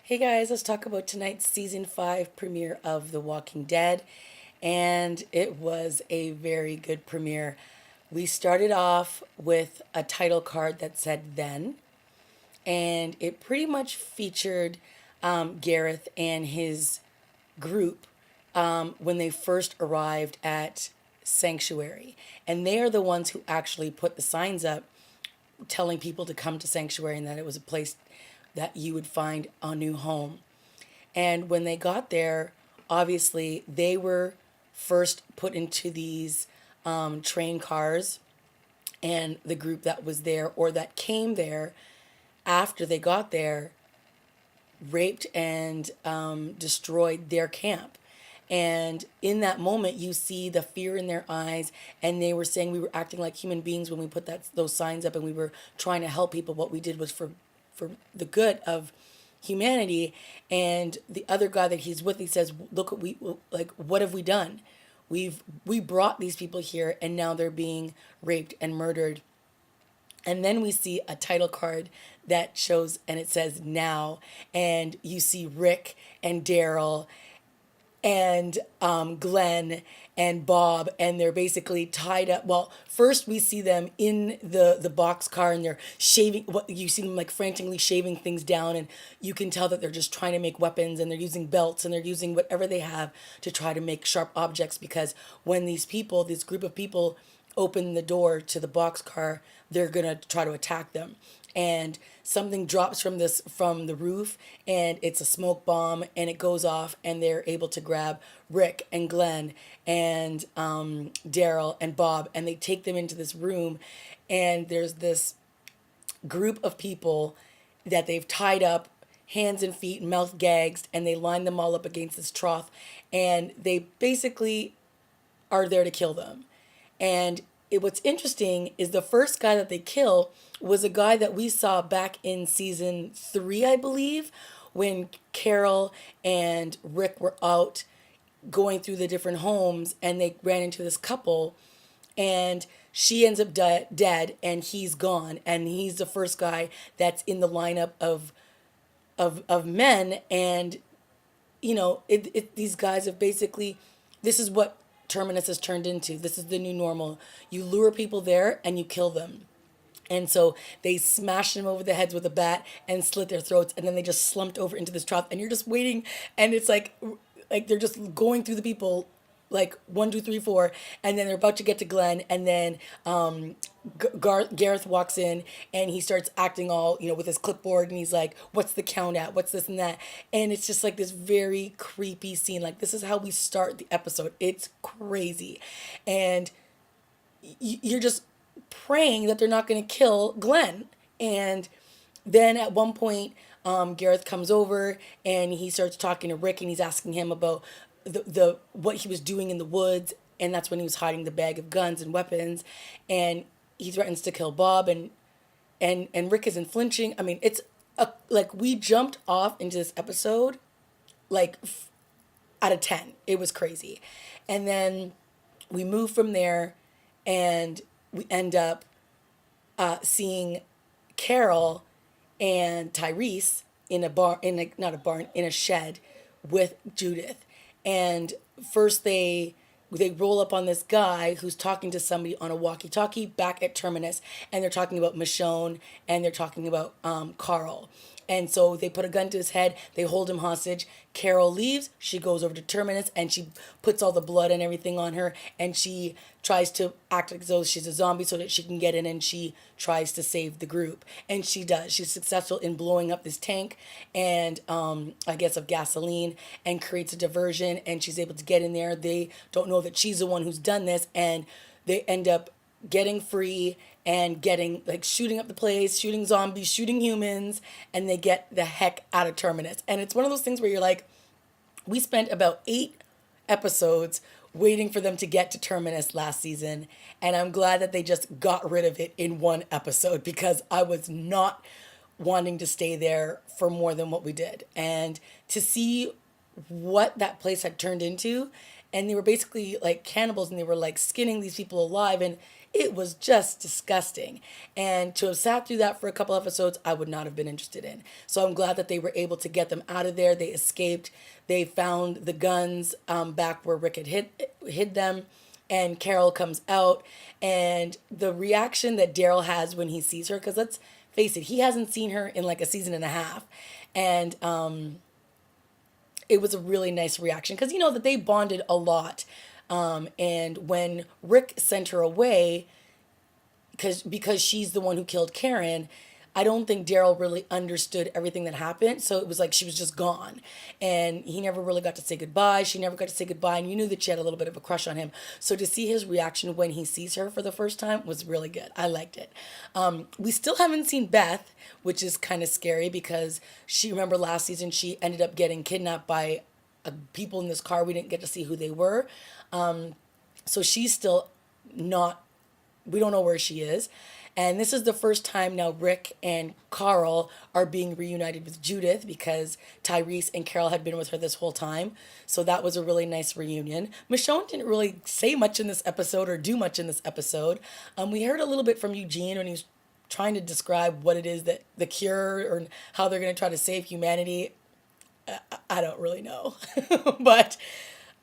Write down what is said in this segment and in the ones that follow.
Hey guys, let's talk about tonight's season 5 premiere of The Walking Dead. And it was a very good premiere. We started off with a title card that said Then, and it pretty much featured Gareth and his group when they first arrived at Sanctuary. And they are the ones who actually put the signs up telling people to come to Sanctuary and that it was a place that you would find a new home. And when they got there, obviously they were first put into these train cars, and the group that was there or that came there after they got there raped and destroyed their camp. And in that moment, you see the fear in their eyes, and they were saying we were acting like human beings when we put those signs up, and we were trying to help people. What we did was for the good of humanity. And the other guy that he's with, he says, "Look, what we like. What have we done? We brought these people here, and now they're being raped and murdered." And then we see a title card that shows, and it says now, and you see Rick and Daryl and Glenn and Bob, and they're basically tied up. Well, first we see them in the box car, and they're shaving. What you see them like frantically shaving things down, and you can tell that they're just trying to make weapons, and they're using belts, and they're using whatever they have to try to make sharp objects. Because when these people, this group of people, open the door to the box car, they're gonna try to attack them. And something drops from the roof, and it's a smoke bomb, and it goes off, and they're able to grab Rick and Glenn and Daryl and Bob, and they take them into this room, and there's this group of people that they've tied up, hands and feet, mouth gags, and they line them all up against this trough, and they basically are there to kill them. And what's interesting is the first guy that they kill was a guy that we saw back in season 3, I believe, when Carol and Rick were out going through the different homes, and they ran into this couple, and she ends up dead, and he's gone, and he's the first guy that's in the lineup of men. And these guys have basically, this is what Terminus has turned into. This is the new normal. You lure people there and you kill them. And so they smash them over the heads with a bat and slit their throats, and then they just slumped over into this trough, and you're just waiting, and it's like they're just going through the people, like one, two, three, four, and then they're about to get to Glenn, and then Gareth walks in, and he starts acting all, with his clipboard, and he's like, "What's the count at? What's this and that?" And it's just like this very creepy scene. Like, this is how we start the episode. It's crazy, and you're just praying that they're not going to kill Glenn. And then at one point, Gareth comes over, and he starts talking to Rick, and he's asking him about the what he was doing in the woods, and that's when he was hiding the bag of guns and weapons, and he threatens to kill Bob, and Rick isn't flinching. I mean, it's like we jumped off into this episode like out of 10. It was crazy. And then we move from there, and we end up seeing Carol and Tyrese in a barn, not a barn, in a shed with Judith. And first they roll up on this guy who's talking to somebody on a walkie-talkie back at Terminus, and they're talking about Michonne, and they're talking about Carl. And so they put a gun to his head, they hold him hostage. Carol leaves, she goes over to Terminus, and she puts all the blood and everything on her, and she tries to act as though she's a zombie so that she can get in, and she tries to save the group. And she does. She's successful in blowing up this tank, and I guess of gasoline, and creates a diversion, and she's able to get in there. They don't know that she's the one who's done this, and they end up getting free and getting, like, shooting up the place, shooting zombies, shooting humans, and they get the heck out of Terminus. And it's one of those things where you're like, we spent about 8 episodes waiting for them to get to Terminus last season, and I'm glad that they just got rid of it in 1 episode, because I was not wanting to stay there for more than what we did. And to see what that place had turned into, and they were basically like cannibals, and they were like skinning these people alive, and It was just disgusting. And to have sat through that for a couple episodes, I would not have been interested in. So I'm glad that they were able to get them out of there. They escaped. They found the guns back where Rick had hid them. And Carol comes out. And the reaction that Daryl has when he sees her, because let's face it, he hasn't seen her in like a season and a half. And it was a really nice reaction because you know that they bonded a lot. And when Rick sent her away, because she's the one who killed Karen, I don't think Daryl really understood everything that happened. So it was like she was just gone. And he never really got to say goodbye. She never got to say goodbye. And you knew that she had a little bit of a crush on him. So to see his reaction when he sees her for the first time was really good. I liked it. We still haven't seen Beth, which is kind of scary because remember last season, she ended up getting kidnapped by people in this car. We didn't get to see who they were. So she's still not, we don't know where she is. And this is the first time now Rick and Carl are being reunited with Judith because Tyrese and Carol had been with her this whole time. So that was a really nice reunion. Michonne didn't really say much in this episode or do much in this episode. We heard a little bit from Eugene when he was trying to describe what it is that the cure or how they're going to try to save humanity. I don't really know. But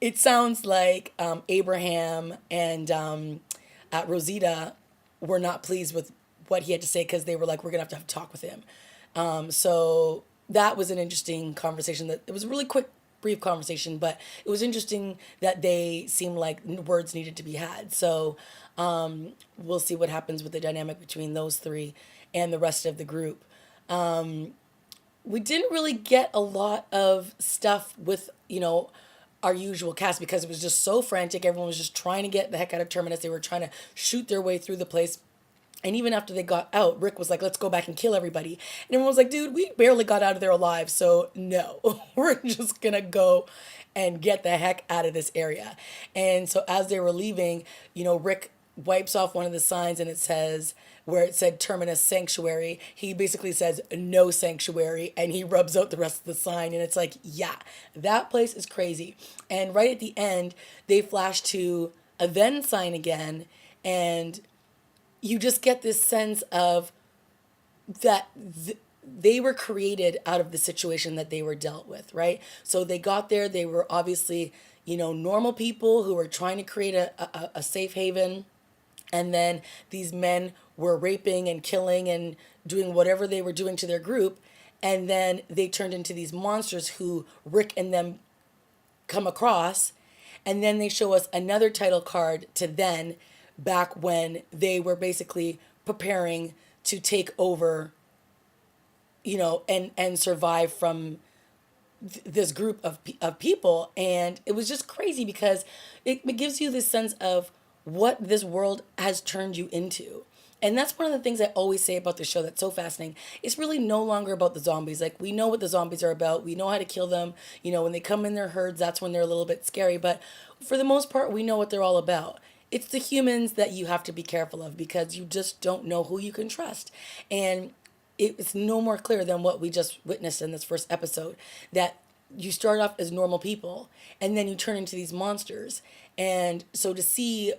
it sounds like Abraham and Rosita were not pleased with what he had to say because they were like, we're going to have a talk with him. So that was an interesting conversation. It was a really quick, brief conversation, but it was interesting that they seemed like words needed to be had. So we'll see what happens with the dynamic between those three and the rest of the group. We didn't really get a lot of stuff with, our usual cast because it was just so frantic. Everyone was just trying to get the heck out of Terminus. They were trying to shoot their way through the place. And even after they got out, Rick was like, let's go back and kill everybody. And everyone was like, dude, we barely got out of there alive. So no, we're just going to go and get the heck out of this area. And so as they were leaving, Rick wipes off one of the signs and it says, where it said Terminus Sanctuary, he basically says no sanctuary and he rubs out the rest of the sign. And it's like, yeah, that place is crazy. And right at the end, they flash to a then sign again. And you just get this sense of that they were created out of the situation that they were dealt with, right? So they got there. They were obviously, normal people who were trying to create a safe haven. And then these men were raping and killing and doing whatever they were doing to their group. And then they turned into these monsters who Rick and them come across. And then they show us another title card to then back when they were basically preparing to take over, and survive from this group of people. And it was just crazy because it gives you this sense of what this world has turned you into. And that's one of the things I always say about the show that's so fascinating. It's really no longer about the zombies. Like, we know what the zombies are about. We know how to kill them. When they come in their herds, that's when they're a little bit scary. But for the most part, we know what they're all about. It's the humans that you have to be careful of because you just don't know who you can trust. And it's no more clear than what we just witnessed in this first episode, that you start off as normal people and then you turn into these monsters. And so to see,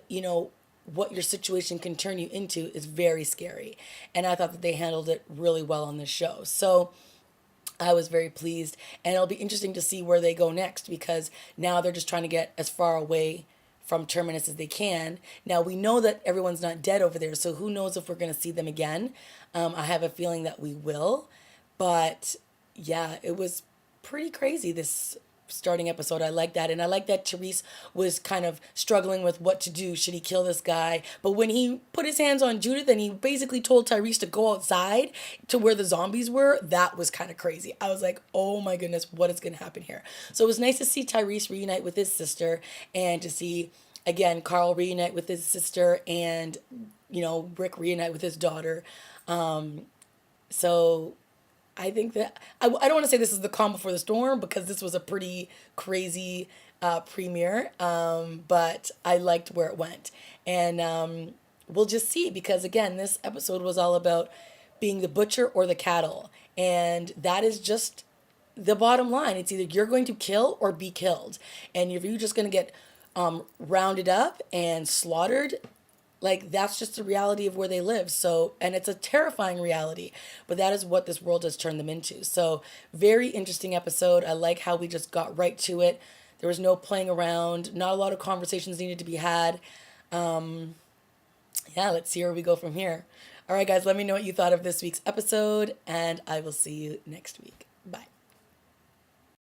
what your situation can turn you into is very scary. And I thought that they handled it really well on this show. So I was very pleased. And it'll be interesting to see where they go next because now they're just trying to get as far away from Terminus as they can. Now we know that everyone's not dead over there. So who knows if we're going to see them again. I have a feeling that we will. But yeah, it was pretty crazy, this starting episode. I like that. And I like that Tyrese was kind of struggling with what to do. Should he kill this guy? But when he put his hands on Judith and he basically told Tyrese to go outside to where the zombies were, that was kind of crazy. I was like, oh my goodness, what is going to happen here? So it was nice to see Tyrese reunite with his sister and to see, again, Carl reunite with his sister and, Rick reunite with his daughter. So I think that I don't want to say this is the calm before the storm because this was a pretty crazy premiere, but I liked where it went. And we'll just see because, again, this episode was all about being the butcher or the cattle. And that is just the bottom line. It's either you're going to kill or be killed. And if you're just going to get rounded up and slaughtered, Like, that's just the reality of where they live. So, and it's a terrifying reality, but that is what this world has turned them into. So, very interesting episode. I like how we just got right to it. There was no playing around, not a lot of conversations needed to be had. Yeah, let's see where we go from here. All right, guys, let me know what you thought of this week's episode, and I will see you next week. Bye.